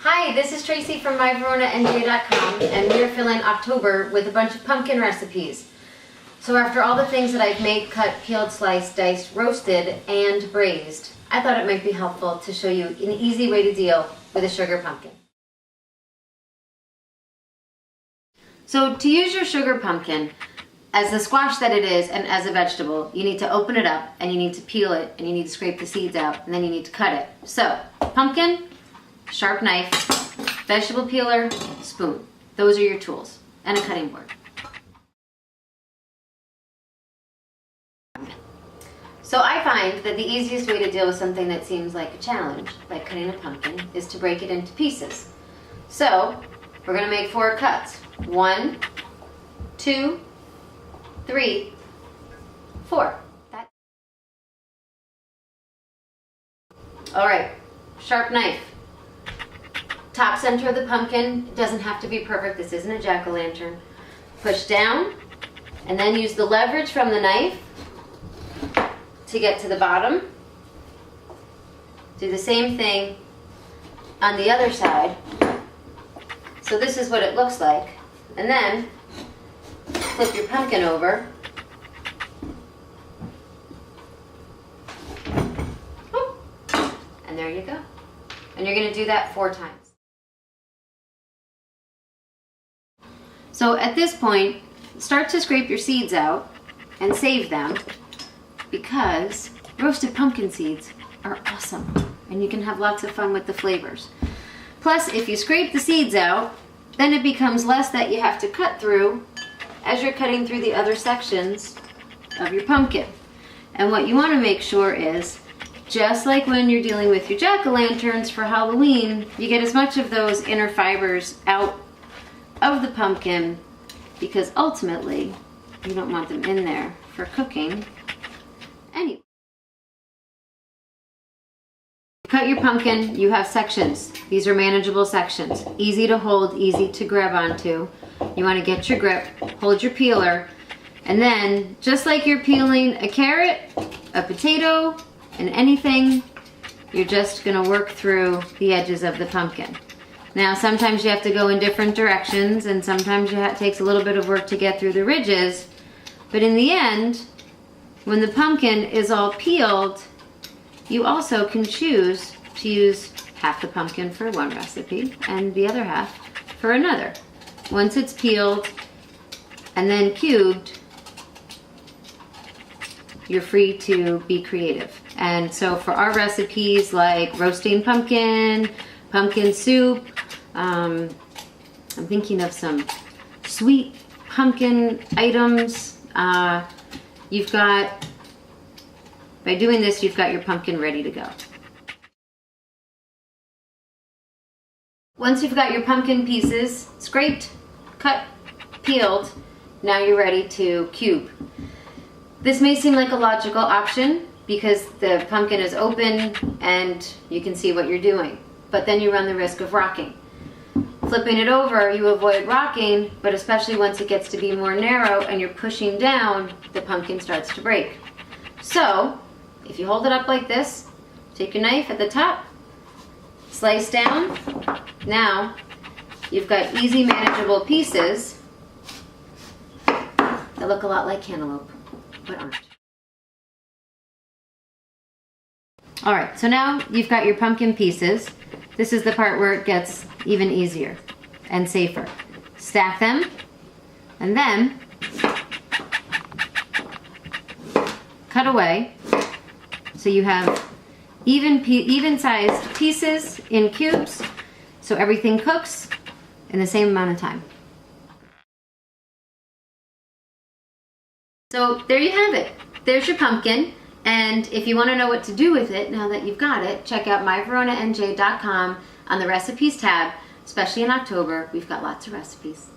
Hi, this is Tracy from MyVeronaNJ.com, and we are filling October with a bunch of pumpkin recipes. So after all the things that I've made, cut, peeled, sliced, diced, roasted, and braised, I thought it might be helpful to show you an easy way to deal with a sugar pumpkin. So to use your sugar pumpkin, as the squash that it is and as a vegetable, you need to open it up and you need to peel it and you need to scrape the seeds out and then you need to cut it. So pumpkin, sharp knife, vegetable peeler, spoon. Those are your tools, and a cutting board. So I find that the easiest way to deal with something that seems like a challenge, like cutting a pumpkin, is to break it into pieces. So we're going to make 4 cuts. 1, 2, 3, 4. All right, sharp knife. Top center of the pumpkin, it doesn't have to be perfect, this isn't a jack-o'-lantern. Push down, and then use the leverage from the knife to get to the bottom. Do the same thing on the other side. So this is what it looks like. And then flip your pumpkin over. And there you go. And you're going to do that 4 times. So at this point, start to scrape your seeds out and save them, because roasted pumpkin seeds are awesome and you can have lots of fun with the flavors. Plus, if you scrape the seeds out, then it becomes less that you have to cut through as you're cutting through the other sections of your pumpkin. And what you want to make sure is, just like when you're dealing with your jack-o'-lanterns for Halloween, you get as much of those inner fibers out of the pumpkin, because ultimately you don't want them in there for cooking anyway. Cut your pumpkin, you have sections. These are manageable sections. Easy to hold, easy to grab onto. You want to get your grip, hold your peeler, and then just like you're peeling a carrot, a potato, and anything, you're just going to work through the edges of the pumpkin. Now sometimes you have to go in different directions, and sometimes it takes a little bit of work to get through the ridges, but in the end, when the pumpkin is all peeled, you also can choose to use half the pumpkin for one recipe and the other half for another. Once it's peeled and then cubed, you're free to be creative. And so for our recipes like roasting pumpkin, pumpkin soup, I'm thinking of some sweet pumpkin items. You've got, by doing this, you've got your pumpkin ready to go. Once you've got your pumpkin pieces scraped, cut, peeled, now you're ready to cube. This may seem like a logical option because the pumpkin is open and you can see what you're doing, but then you run the risk of rocking. Flipping it over, you avoid rocking, but especially once it gets to be more narrow and you're pushing down, the pumpkin starts to break. So, if you hold it up like this, take your knife at the top, slice down. Now, you've got easy, manageable pieces that look a lot like cantaloupe, but aren't. All right, so now you've got your pumpkin pieces. This is the part where it gets even easier and safer. Stack them, and then cut away so you have even sized pieces in cubes, so everything cooks in the same amount of time. So there you have it. There's your pumpkin. And if you want to know what to do with it now that you've got it, check out MyVeronaNJ.com on the recipes tab. Especially in October, we've got lots of recipes.